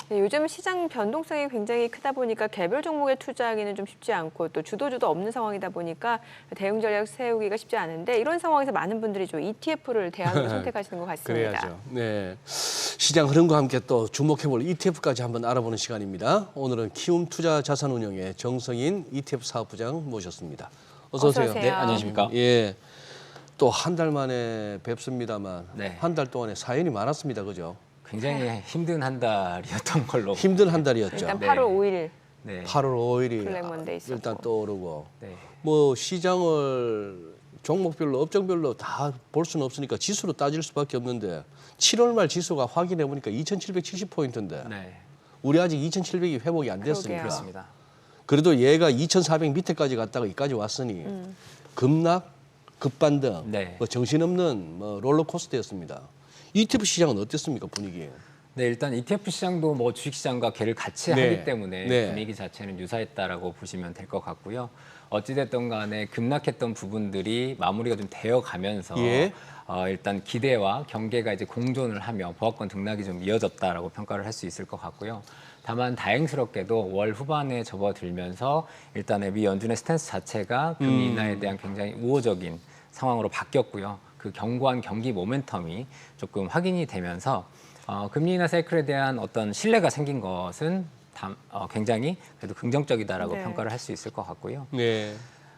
네, 요즘 시장 변동성이 굉장히 크다 보니까 개별 종목에 투자하기는 좀 쉽지 않고 또 주도주도 없는 상황이다 보니까 대응 전략 세우기가 쉽지 않은데 이런 상황에서 많은 분들이 좀 ETF를 대안으로 선택하시는 것 같습니다. 그래야죠. 네. 시장 흐름과 함께 또 주목해볼 ETF까지 한번 알아보는 시간입니다. 오늘은 키움 투자 자산운용의 정성인 ETF 사업부장 모셨습니다. 어서 오세요. 오세요. 네, 안녕하십니까? 예. 또 한 달 만에 뵙습니다만 네. 한 달 동안에 사연이 많았습니다. 그죠? 굉장히 힘든 한 달이었던 걸로. 힘든 한 달이었죠. 일단 네. 8월 5일 네. 8월 5일이 블랙 먼데이 있었고. 일단 떠오르고 네. 뭐 시장을 종목별로 업종별로 다 볼 수는 없으니까 지수로 따질 수밖에 없는데 7월 말 지수가 확인해 보니까 2,770포인트인데 네. 우리 아직 2,700이 회복이 안 됐으니까 그러게요. 그렇습니다. 그래도 얘가 2,400 밑에까지 갔다가 여기까지 왔으니 급락, 급반등, 네. 뭐 정신없는 뭐 롤러코스터였습니다. ETF 시장은 어땠습니까 분위기? 네, 일단 ETF 시장도 뭐 주식시장과 개를 같이 네. 하기 때문에 네. 분위기 자체는 유사했다라고 보시면 될 것 같고요. 어찌됐든 간에 급락했던 부분들이 마무리가 좀 되어 가면서 예. 일단 기대와 경계가 이제 공존을 하며 보합권 등락이 좀 이어졌다라고 평가를 할 수 있을 것 같고요. 다만 다행스럽게도 월 후반에 접어들면서 일단은 미 연준의 스탠스 자체가 금리 인하에 대한 굉장히 우호적인 상황으로 바뀌었고요. 그 견고한 경기 모멘텀이 조금 확인이 되면서 금리 인하 사이클에 대한 어떤 신뢰가 생긴 것은 굉장히 그래도 긍정적이다라고 네. 평가를 할 수 있을 것 같고요. 네.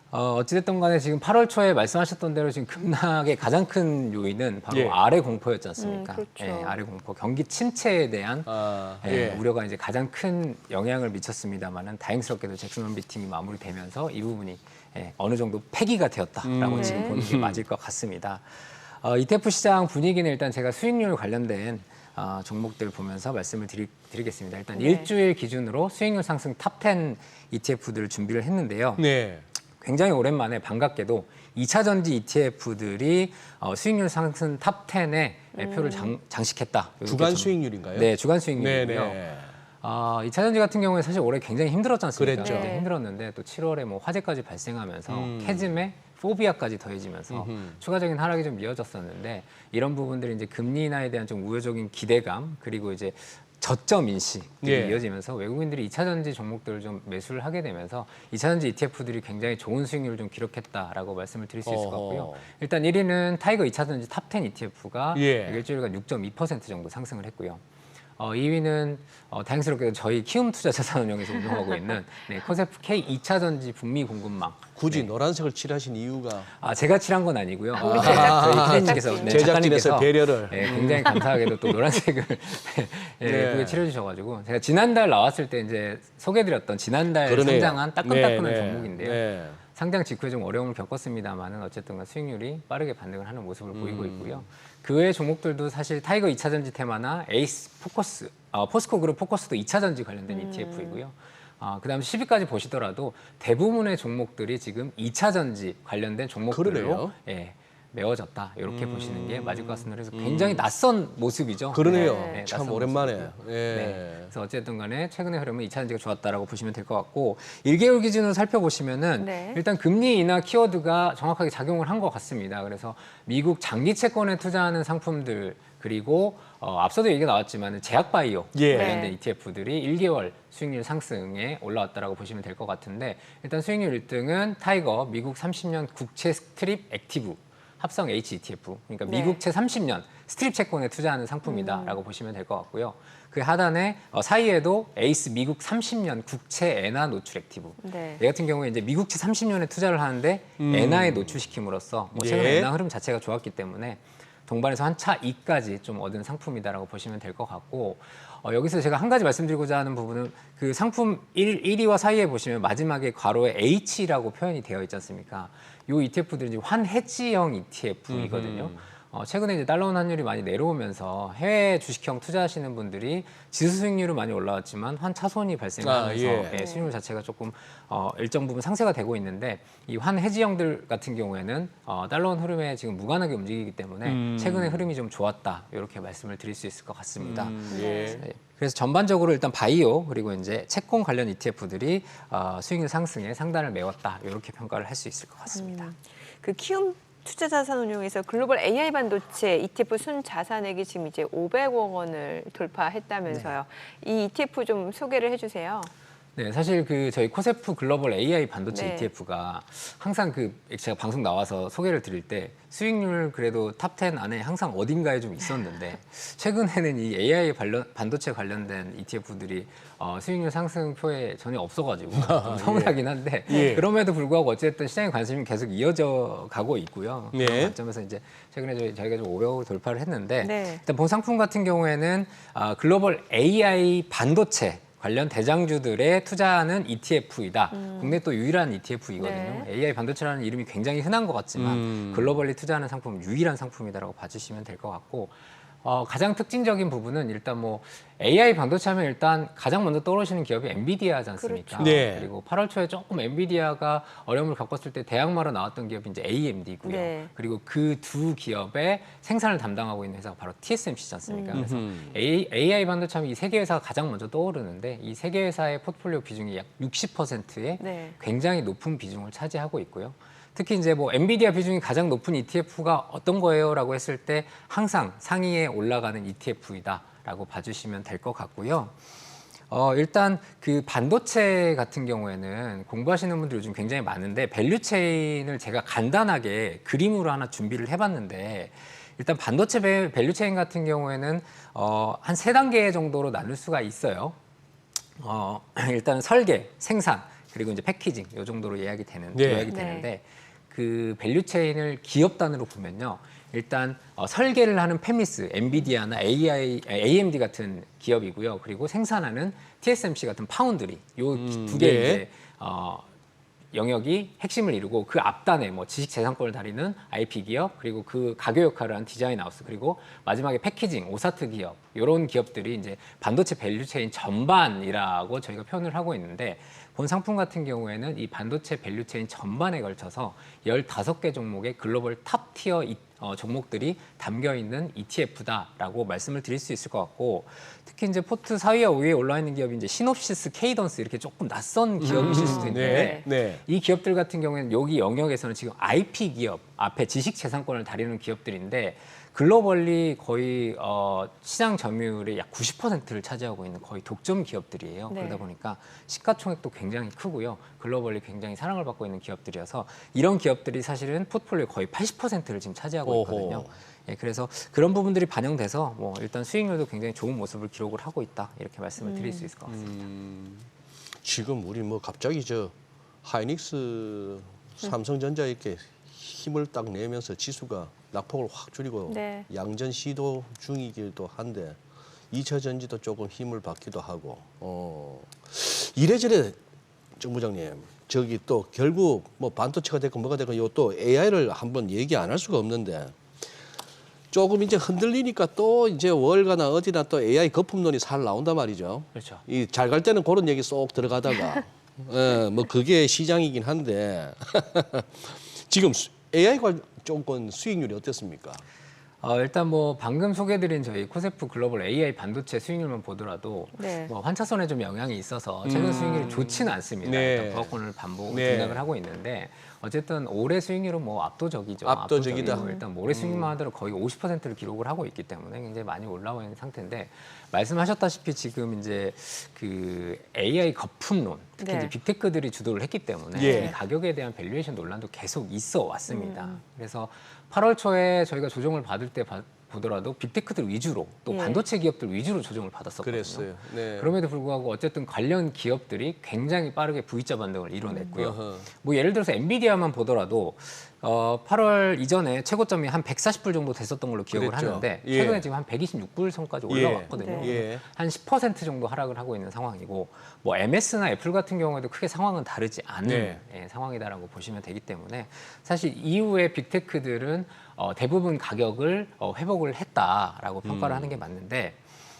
어찌됐든 간에 지금 8월 초에 말씀하셨던 대로 지금 급락의 가장 큰 요인은 바로 예. 아래 공포였지 않습니까? 그렇죠. 예, 아래 공포, 경기 침체에 대한 예. 우려가 이제 가장 큰 영향을 미쳤습니다만은 다행스럽게도 잭슨 홈비 팀이 마무리되면서 이 부분이 어느 정도 폐기가 되었다라고 지금 네. 보는 게 맞을 것 같습니다. ETF 시장 분위기는 일단 제가 수익률 관련된 종목들 보면서 말씀을 드리겠습니다. 일단 네. 일주일 기준으로 수익률 상승 탑 10 ETF들을 준비를 했는데요. 네. 굉장히 오랜만에 반갑게도 2차 전지 ETF들이 수익률 상승 탑 10에 표를 장식했다. 이렇게 주간 좀- 수익률인가요? 네, 주간 수익률이고요. 네네. 2차 전지 같은 경우에 사실 올해 굉장히 힘들었지 않습니까? 그랬죠. 굉장히 네. 힘들었는데 또 7월에 뭐 화재까지 발생하면서 캐즘에 포비아까지 더해지면서 추가적인 하락이 좀 이어졌었는데 이런 부분들이 이제 금리 인하에 대한 좀 우호적인 기대감 그리고 이제 저점 인식이 예. 이어지면서 외국인들이 2차 전지 종목들을 좀 매수를 하게 되면서 2차 전지 ETF들이 굉장히 좋은 수익률을 좀 기록했다라고 말씀을 드릴 수 있을 것 같고요. 어허. 일단 1위는 타이거 2차 전지 탑 10 ETF가 예. 일주일간 6.2% 정도 상승을 했고요. 2위는 다행스럽게도 저희 키움 투자 자산운용에서 운영하고 있는 코세프 K 2차 전지 북미 공급망. 굳이 노란색을 칠하신 이유가 제가 칠한 건 아니고요. 우리 저희 피디님께서 제작진. 제작진에서 배려를. 굉장히 감사하게도 또 노란색을 네. 예쁘게 칠해주셔가지고 제가 지난달 나왔을 때 이제 소개드렸던 지난달 그러네요. 상장한 따끈따끈한 네, 네. 종목인데요. 네. 상장 직후에 좀 어려움을 겪었습니다만은 어쨌든 수익률이 빠르게 반등을 하는 모습을 보이고 있고요. 그 외의 종목들도 사실 타이거 2차 전지 테마나 에이스 포커스, 포스코 그룹 포커스도 2차 전지 관련된 ETF이고요. 그다음 10위까지 보시더라도 대부분의 종목들이 지금 2차 전지 관련된 종목들로 그러네요. 메워졌다. 이렇게 보시는 게 맞을 것 같습니다. 그래서 굉장히 낯선 모습이죠. 그러네요. 네. 참 낯선 오랜만에. 모습이고요. 예. 네. 그래서 어쨌든 간에 최근의 흐름은 2차 전지가 좋았다라고 보시면 될 것 같고 1개월 기준으로 살펴보시면은 네. 일단 금리 인하 키워드가 정확하게 작용을 한 것 같습니다. 그래서 미국 장기 채권에 투자하는 상품들 그리고 앞서도 얘기가 나왔지만 제약 바이오 예. 관련된 네. ETF들이 1개월 수익률 상승에 올라왔다라고 보시면 될 것 같은데 일단 수익률 1등은 타이거 미국 30년 국채 스트립 액티브 합성 HETF 그러니까 네. 미국채 30년 스트립 채권에 투자하는 상품이다라고 보시면 될 것 같고요. 그 하단에 사이에도 에이스 미국 30년 국채 엔화 노출 액티브. 네. 얘 같은 경우에 이제 미국채 30년에 투자를 하는데 엔화에 노출시킴으로써 뭐 최근에 예. 엔화 흐름 자체가 좋았기 때문에 동반해서 한 차 2까지 좀 얻은 상품이다라고 보시면 될 것 같고 여기서 제가 한 가지 말씀드리고자 하는 부분은 그 상품 1위와 사이에 보시면 마지막에 괄호에 H라고 표현이 되어 있지 않습니까? 이 ETF들은 이제 환해지형 ETF이거든요. 최근에 이제 달러 원 환율이 많이 내려오면서 해외 주식형 투자하시는 분들이 지수 수익률은 많이 올라왔지만 환차손이 발생하면서 예. 수익률 자체가 조금 일정 부분 상쇄가 되고 있는데 이 환해지형들 같은 경우에는 달러 원 흐름에 지금 무관하게 움직이기 때문에 최근에 흐름이 좀 좋았다 이렇게 말씀을 드릴 수 있을 것 같습니다. 예. 네. 그래서 전반적으로 일단 바이오 그리고 이제 채권 관련 ETF들이 수익률 상승에 상단을 메웠다 이렇게 평가를 할 수 있을 것 같습니다. 그 키움 투자자산운용에서 글로벌 AI 반도체 ETF 순자산액이 지금 이제 500억 원을 돌파했다면서요. 이 ETF 좀 소개를 해주세요. 네, 사실 그 저희 코세프 글로벌 AI 반도체 네. ETF가 항상 그 제가 방송 나와서 소개를 드릴 때 수익률 그래도 탑 10 안에 항상 어딘가에 좀 있었는데 최근에는 이 AI 반도체 관련된 ETF들이 수익률 상승표에 전혀 없어가지고 좀 서운하긴 한데 예. 그럼에도 불구하고 어쨌든 시장의 관심이 계속 이어져 가고 있고요. 네. 그런 관점에서 이제 최근에 저희가 좀 500억을 돌파를 했는데 네. 일단 본 상품 같은 경우에는 글로벌 AI 반도체 관련 대장주들의 투자하는 ETF이다. 국내 또 유일한 ETF이거든요. 네. AI 반도체라는 이름이 굉장히 흔한 것 같지만 글로벌리 투자하는 상품은 유일한 상품이다라고 봐주시면 될 것 같고 가장 특징적인 부분은 일단 뭐 AI 반도체 하면 일단 가장 먼저 떠오르시는 기업이 엔비디아지 않습니까? 그렇죠. 네. 그리고 8월 초에 조금 엔비디아가 어려움을 겪었을 때 대항마로 나왔던 기업이 이제 AMD고요. 네. 그리고 그 두 기업의 생산을 담당하고 있는 회사가 바로 TSMC지 않습니까? 그래서 AI 반도체 하면 이 세 개 회사가 가장 먼저 떠오르는데 이 세 개 회사의 포트폴리오 비중이 약 60%의 네. 굉장히 높은 비중을 차지하고 있고요. 특히 이제 뭐 엔비디아 비중이 가장 높은 ETF가 어떤 거예요라고 했을 때 항상 상위에 올라가는 ETF이다라고 봐주시면 될 것 같고요. 일단 그 반도체 같은 경우에는 공부하시는 분들이 요즘 굉장히 많은데 밸류체인을 제가 간단하게 그림으로 하나 준비를 해봤는데 일단 반도체 밸류체인 같은 경우에는 한 3단계 정도로 나눌 수가 있어요. 일단 설계, 생산, 그리고 이제 패키징 이 정도로 요약이 네. 되는데 그 밸류체인을 기업 단위로 보면요. 일단 설계를 하는 페미스, 엔비디아나 AMD 같은 기업이고요. 그리고 생산하는 TSMC 같은 파운드리 요 두 개 네. 이제 영역이 핵심을 이루고 그 앞단에 뭐 지식재산권을 다루는 IP 기업 그리고 그 가교 역할을 한 디자인 하우스 그리고 마지막에 패키징, 오사트 기업 이런 기업들이 이제 반도체 밸류체인 전반이라고 저희가 표현을 하고 있는데 본 상품 같은 경우에는 이 반도체 밸류체인 전반에 걸쳐서 15개 종목의 글로벌 탑티어 종목들이 담겨 있는 ETF다라고 말씀을 드릴 수 있을 것 같고 특히 이제 포트 4위와 5위에 올라 있는 기업이 이제 시놉시스, 케이던스 이렇게 조금 낯선 기업이실 수도 있는데 네. 이 기업들 같은 경우에는 여기 영역에서는 지금 IP 기업 앞에 지식재산권을 다루는 기업들인데 글로벌리 거의 시장 점유율의 약 90%를 차지하고 있는 거의 독점 기업들이에요. 네. 그러다 보니까 시가총액도 굉장히 크고요. 글로벌리 굉장히 사랑을 받고 있는 기업들이어서 이런 기업들이 사실은 포트폴리오 거의 80%를 지금 차지하고 있거든요. 오호. 예, 그래서 그런 부분들이 반영돼서 뭐 일단 수익률도 굉장히 좋은 모습을 기록을 하고 있다 이렇게 말씀을 드릴 수 있을 것 같습니다. 지금 우리 뭐 갑자기 하이닉스, 삼성전자 이렇게 힘을 딱 내면서 지수가 낙폭을 확 줄이고 네. 양전 시도 중이기도 한데 2차 전지도 조금 힘을 받기도 하고 이래저래 정 부장님 저기 또 결국 뭐 반도체가 됐건 뭐가 됐건 요 또 AI를 한번 얘기 안 할 수가 없는데 조금 이제 흔들리니까 또 이제 월가나 어디나 또 AI 거품론이 살 나온단 말이죠. 그렇죠. 이 잘 갈 때는 그런 얘기 쏙 들어가다가 뭐 그게 시장이긴 한데 지금 AI 쪽은 수익률이 어땠습니까? 일단 뭐 방금 소개드린 저희 코세프 글로벌 AI 반도체 수익률만 보더라도 네. 뭐 환차선에 좀 영향이 있어서 최근 수익률이 좋지는 않습니다. 네. 일단 부합권을 반복 네. 등락을 하고 있는데 어쨌든 올해 수익률은 뭐 압도적이죠. 압도적이다. 압도적이고 일단 뭐 올해 수익률만 하더라도 거의 50%를 기록을 하고 있기 때문에 굉장히 많이 올라와 있는 상태인데 말씀하셨다시피 지금 이제 그 AI 거품론 특히 네. 이제 빅테크들이 주도를 했기 때문에 예. 이 가격에 대한 밸류에이션 논란도 계속 있어 왔습니다. 그래서 8월 초에 저희가 조정을 받을 때 보더라도 빅테크들 위주로 또 예. 반도체 기업들 위주로 조정을 받았었거든요. 그랬어요. 네. 그럼에도 불구하고 어쨌든 관련 기업들이 굉장히 빠르게 V자 반등을 이뤄냈고요. 어허. 뭐 예를 들어서 엔비디아만 보더라도 8월 이전에 최고점이 한 140불 정도 됐었던 걸로 기억을 그랬죠. 하는데 예. 최근에 지금 한 126불 선까지 올라왔거든요. 네. 예. 한 10% 정도 하락을 하고 있는 상황이고 뭐 MS나 애플 같은 경우에도 크게 상황은 다르지 않은 네. 상황이다라고 보시면 되기 때문에 사실 이후에 빅테크들은 대부분 가격을 회복을 했다라고 평가를 하는 게 맞는데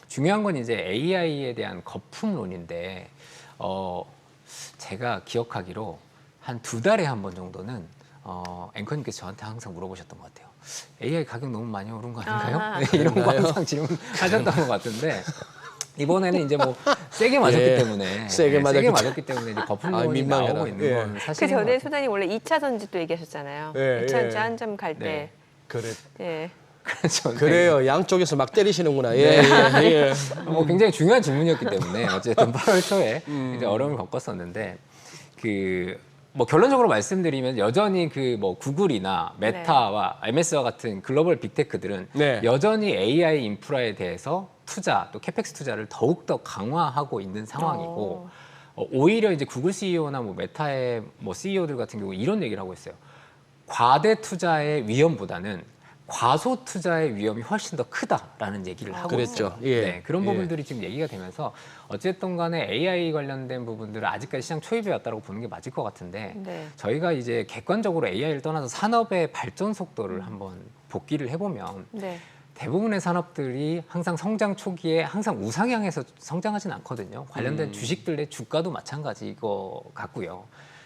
중요한 건 이제 AI에 대한 거품론인데 제가 기억하기로 한 2달에 한 번 정도는 앵커님께서 저한테 항상 물어보셨던 것 같아요. AI 가격 너무 많이 오른 거 아닌가요? 아. 네, 이런 거 항상 질문하셨던 것 같은데 이번에는 이제 뭐 세게 맞았기 예, 때문에 세게 맞았기 때문에 이제 거품론이 민망해라. 나오고 있는 예. 건 그 사실인 것 전에 같아요. 소장님 원래 2차 전지도 얘기하셨잖아요. 예, 2차 전지 예. 한점 갈 때. 네. 그래. 예. 그렇죠. 네. 그래요. 양쪽에서 막 때리시는구나. 예, 예, 예. 뭐 굉장히 중요한 질문이었기 때문에 어쨌든 8월 초에 음. 이제 어려움을 겪었었는데 뭐 결론적으로 말씀드리면 여전히 그 뭐 구글이나 메타와 MS와 같은 글로벌 빅테크들은 네. 여전히 AI 인프라에 대해서 투자 또 캐펙스 투자를 더욱더 강화하고 있는 상황이고 오히려 이제 구글 CEO나 뭐 메타의 뭐 CEO들 같은 경우 이런 얘기를 하고 있어요. 과대 투자의 위험보다는 과소 투자의 위험이 훨씬 더 크다라는 얘기를 하고 그랬죠. 있어요. 예. 네, 그런 예. 부분들이 지금 얘기가 되면서 어쨌든 간에 AI 관련된 부분들은 아직까지 시장 초입에 왔다고 보는 게 맞을 것 같은데 네. 저희가 이제 객관적으로 AI를 떠나서 산업의 발전 속도를 한번 복기를 해보면 네. 대부분의 산업들이 항상 성장 초기에 항상 우상향해서 성장하진 않거든요. 관련된 주식들의 주가도 마찬가지인 것 같고요.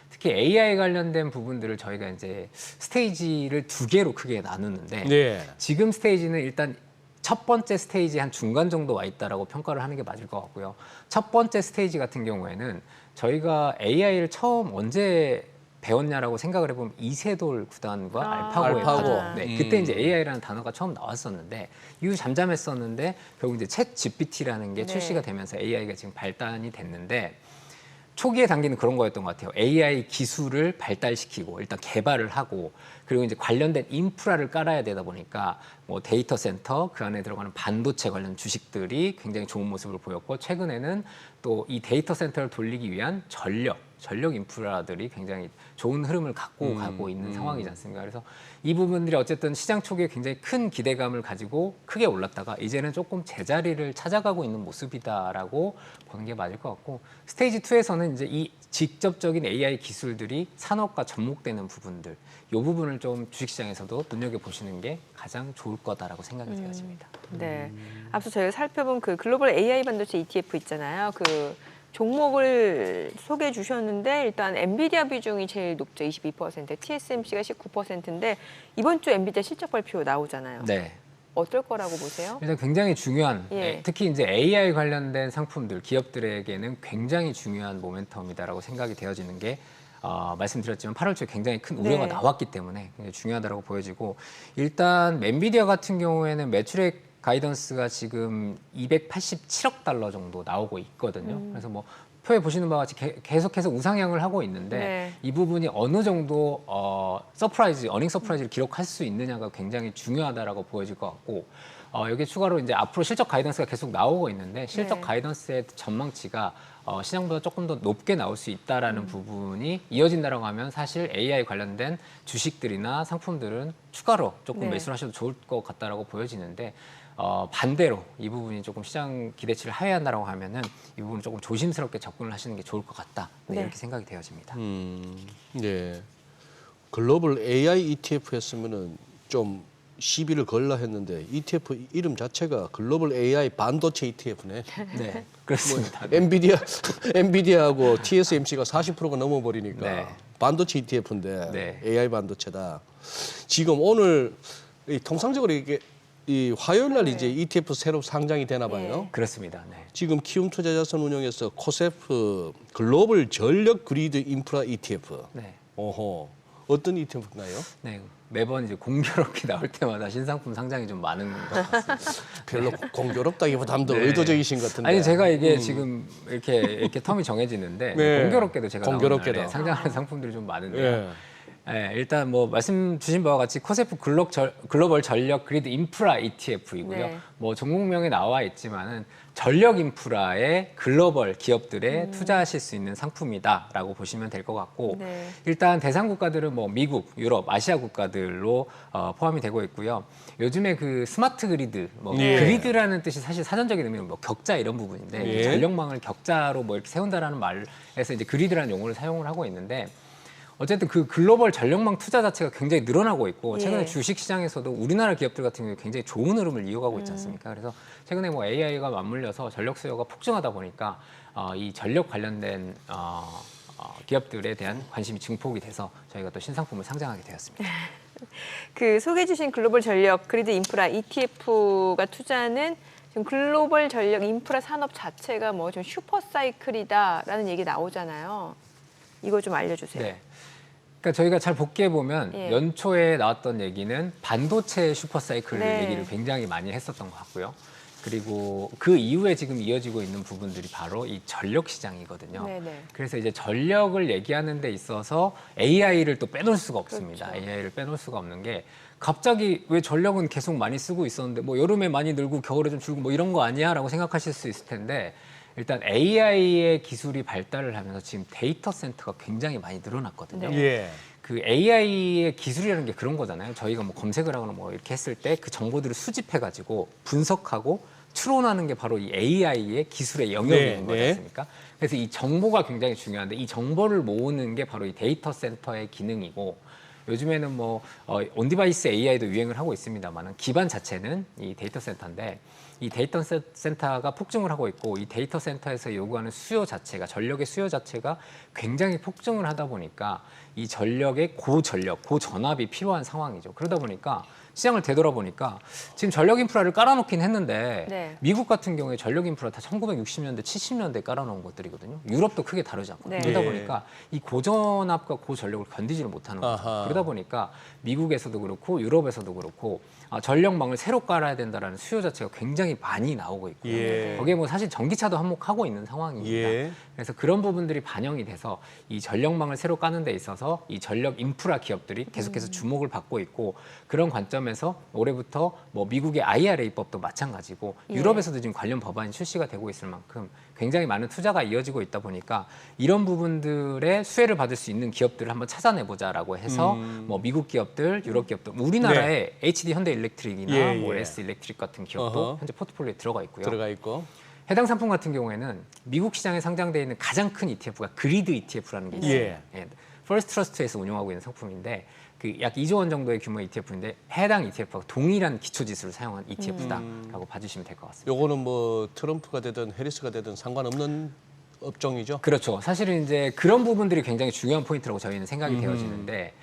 특히 AI 관련된 부분들을 저희가 이제 스테이지를 두 개로 크게 나누는데 네. 지금 스테이지는 일단 첫 번째 스테이지 한 중간 정도 와 있다라고 평가를 하는 게 맞을 것 같고요. 첫 번째 스테이지 같은 경우에는 저희가 AI를 처음 언제 배웠냐라고 생각을 해보면 이세돌 구단과 알파고의 알파고. 파도. 네, 그때 이제 AI라는 단어가 처음 나왔었는데 이후 잠잠했었는데 결국 이제 챗 GPT라는 게 네. 출시가 되면서 AI가 지금 발단이 됐는데 초기의 단계는 그런 거였던 것 같아요. AI 기술을 발달시키고 일단 개발을 하고 그리고 이제 관련된 인프라를 깔아야 되다 보니까 뭐 데이터 센터 그 안에 들어가는 반도체 관련 주식들이 굉장히 좋은 모습을 보였고 최근에는 또 이 데이터 센터를 돌리기 위한 전력 인프라들이 굉장히 좋은 흐름을 갖고 가고 있는 상황이지 않습니까? 그래서 이 부분들이 어쨌든 시장 초기에 굉장히 큰 기대감을 가지고 크게 올랐다가 이제는 조금 제자리를 찾아가고 있는 모습이다라고 보는 게 맞을 것 같고 스테이지 2에서는 이제 이 직접적인 AI 기술들이 산업과 접목되는 부분들 이 부분을 좀 주식시장에서도 눈여겨보시는 게 가장 좋을 거다라고 생각이 되어집니다. 네. 앞서 저희가 살펴본 그 글로벌 AI 반도체 ETF 있잖아요. 그 종목을 소개해 주셨는데 일단 엔비디아 비중이 제일 높죠. 22%, TSMC가 19%인데 이번 주 엔비디아 실적 발표 나오잖아요. 네. 어떨 거라고 보세요? 일단 굉장히 중요한 예. 특히 이제 AI 관련된 상품들 기업들에게는 굉장히 중요한 모멘텀이다라고 생각이 되어지는 게 말씀드렸지만 8월 초에 굉장히 큰 우려가 네. 나왔기 때문에 굉장히 중요하다고 보여지고 일단 엔비디아 같은 경우에는 매출액 가이던스가 지금 287억 달러 정도 나오고 있거든요. 그래서 뭐 표에 보시는 바와 같이 계속해서 우상향을 하고 있는데 네. 이 부분이 어느 정도 어닝 서프라이즈를 기록할 수 있느냐가 굉장히 중요하다라고 보여질 것 같고 여기 추가로 이제 앞으로 실적 가이던스가 계속 나오고 있는데 실적 네. 가이던스의 전망치가 시장보다 조금 더 높게 나올 수 있다라는 부분이 이어진다라고 하면 사실 AI 관련된 주식들이나 상품들은 추가로 조금 네. 매수를 하셔도 좋을 것 같다라고 보여지는데 반대로 이 부분이 조금 시장 기대치를 하회한다라고 하면은 이 부분은 조금 조심스럽게 접근을 하시는 게 좋을 것 같다. 네, 네. 이렇게 생각이 되어집니다. 네. 글로벌 AI ETF였으면은 좀 시비를 걸라 했는데 ETF 이름 자체가 글로벌 AI 반도체 ETF네. 네, 그렇습니다. 엔비디아하고 TSMC가 40%가 넘어버리니까 네. 반도체 ETF인데 네. AI 반도체다. 지금 오늘 통상적으로 이게 이 화요일 날 이제 ETF 새로 상장이 되나 봐요. 그렇습니다. 네. 지금 키움투자자산 운용에서 코세프 글로벌 전력 그리드 인프라 ETF. 네. 어허. 어떤 ETF인가요? 네, 매번 이제 공교롭게 나올 때마다 신상품 상장이 좀 많은 것 같습니다. 별로 공교롭다기보다 더 네. 의도적이신 것 같은데. 아니 제가 이게 지금 이렇게 텀이 정해지는데 네. 공교롭게도 제가 공교롭게도. 나오는 날에 상장하는 상품들이 좀 많은데요. 예. 네, 일단 뭐 말씀 주신 바와 같이 코세프 글로벌 전력 그리드 인프라 ETF이고요. 네. 뭐 종목명에 나와 있지만은 전력 인프라에 글로벌 기업들에 투자하실 수 있는 상품이다라고 보시면 될 것 같고 네. 일단 대상 국가들은 뭐 미국, 유럽, 아시아 국가들로 포함이 되고 있고요. 요즘에 그 스마트 그리드, 뭐 예. 그리드라는 뜻이 사실 사전적인 의미는 뭐 격자 이런 부분인데 예. 전력망을 격자로 뭐 이렇게 세운다라는 말에서 이제 그리드라는 용어를 사용을 하고 있는데. 어쨌든 그 글로벌 전력망 투자 자체가 굉장히 늘어나고 있고 최근에 예. 주식 시장에서도 우리나라 기업들 같은 경우에 굉장히 좋은 흐름을 이어가고 있지 않습니까? 그래서 최근에 뭐 AI가 맞물려서 전력 수요가 폭증하다 보니까 이 전력 관련된 기업들에 대한 관심이 증폭이 돼서 저희가 또 신상품을 상장하게 되었습니다. 그 소개해 주신 글로벌 전력 그리드 인프라 ETF가 투자하는 지금 글로벌 전력 인프라 산업 자체가 뭐 좀 슈퍼 사이클이다라는 얘기 나오잖아요. 이거 좀 알려주세요. 네. 그러니까 저희가 잘 복귀해 보면 예. 연초에 나왔던 얘기는 반도체 슈퍼사이클 네. 얘기를 굉장히 많이 했었던 것 같고요. 그리고 그 이후에 지금 이어지고 있는 부분들이 바로 이 전력 시장이거든요. 네네. 그래서 이제 전력을 얘기하는 데 있어서 AI를 또 빼놓을 수가 없습니다. 그렇죠. AI를 빼놓을 수가 없는 게 갑자기 왜 전력은 계속 많이 쓰고 있었는데 뭐 여름에 많이 늘고 겨울에 좀 줄고 뭐 이런 거 아니야라고 생각하실 수 있을 텐데 일단 AI의 기술이 발달을 하면서 지금 데이터 센터가 굉장히 많이 늘어났거든요. 네. 예. 그 AI의 기술이라는 게 그런 거잖아요. 저희가 뭐 검색을 하거나 뭐 이렇게 했을 때 그 정보들을 수집해가지고 분석하고 추론하는 게 바로 이 AI의 기술의 영역인 거지 않습니까? 그래서 이 정보가 굉장히 중요한데 이 정보를 모으는 게 바로 이 데이터 센터의 기능이고 요즘에는 뭐 온디바이스 AI도 유행을 하고 있습니다만은 기반 자체는 이 데이터 센터인데 이 데이터 센터가 폭증을 하고 있고 이 데이터 센터에서 요구하는 수요 자체가 전력의 수요 자체가 굉장히 폭증을 하다 보니까 이 전력의 고전력, 고전압이 필요한 상황이죠. 그러다 보니까 시장을 되돌아보니까 지금 전력 인프라를 깔아놓긴 했는데 네. 미국 같은 경우에 전력 인프라 다 1960년대, 70년대 깔아놓은 것들이거든요. 유럽도 크게 다르지 않고 네. 그러다 예. 보니까 이 고전압과 고전력을 견디지를 못하는 거죠. 아하. 그러다 보니까 미국에서도 그렇고 유럽에서도 그렇고 전력망을 새로 깔아야 된다라는 수요 자체가 굉장히 많이 나오고 있고요. 예. 거기에 뭐 사실 전기차도 한몫하고 있는 상황입니다. 예. 그래서 그런 부분들이 반영이 돼서 이 전력망을 새로 까는 데 있어서 이 전력 인프라 기업들이 계속해서 주목을 받고 있고 그런 관점에서 올해부터 뭐 미국의 IRA법도 마찬가지고 예. 유럽에서도 지금 관련 법안이 출시가 되고 있을 만큼 굉장히 많은 투자가 이어지고 있다 보니까 이런 부분들의 수혜를 받을 수 있는 기업들을 한번 찾아내보자라고 해서 뭐 미국 기업들, 유럽 기업들, 우리나라의 HD 현대 일렉트릭이나 예, 뭐 예. S 일렉트릭 같은 기업도 어허. 현재 포트폴리오에 들어가 있고요. 들어가 있고. 해당 상품 같은 경우에는 미국 시장에 상장되어 있는 가장 큰 ETF가 그리드 ETF라는 게 있어요. 예. 퍼스트 트러스트에서 운용하고 있는 상품인데 그 약 2조 원 정도의 규모의 ETF인데 해당 ETF와 동일한 기초 지수를 사용한 ETF다라고 봐주시면 될 것 같습니다. 요거는 뭐 트럼프가 되든 해리스가 되든 상관없는 업종이죠. 그렇죠. 사실은 이제 그런 부분들이 굉장히 중요한 포인트라고 저희는 생각이 되어지는데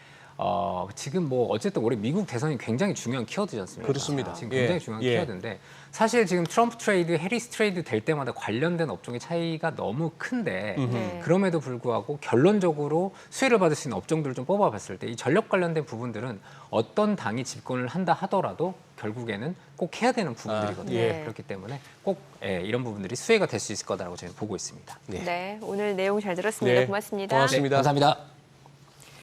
지금 뭐 어쨌든 올해 미국 대선이 굉장히 중요한 키워드지 않습니까? 그렇습니다. 지금 예. 굉장히 중요한 예. 키워드인데 사실 지금 트럼프 트레이드, 해리스 트레이드 될 때마다 관련된 업종의 차이가 너무 큰데 네. 그럼에도 불구하고 결론적으로 수혜를 받을 수 있는 업종들을 좀 뽑아봤을 때 이 전력 관련된 부분들은 어떤 당이 집권을 한다 하더라도 결국에는 꼭 해야 되는 부분들이거든요. 예. 그렇기 때문에 꼭 이런 부분들이 수혜가 될 수 있을 거다라고 저희는 보고 있습니다. 네. 오늘 내용 잘 들었습니다. 네. 고맙습니다. 고맙습니다. 감사합니다.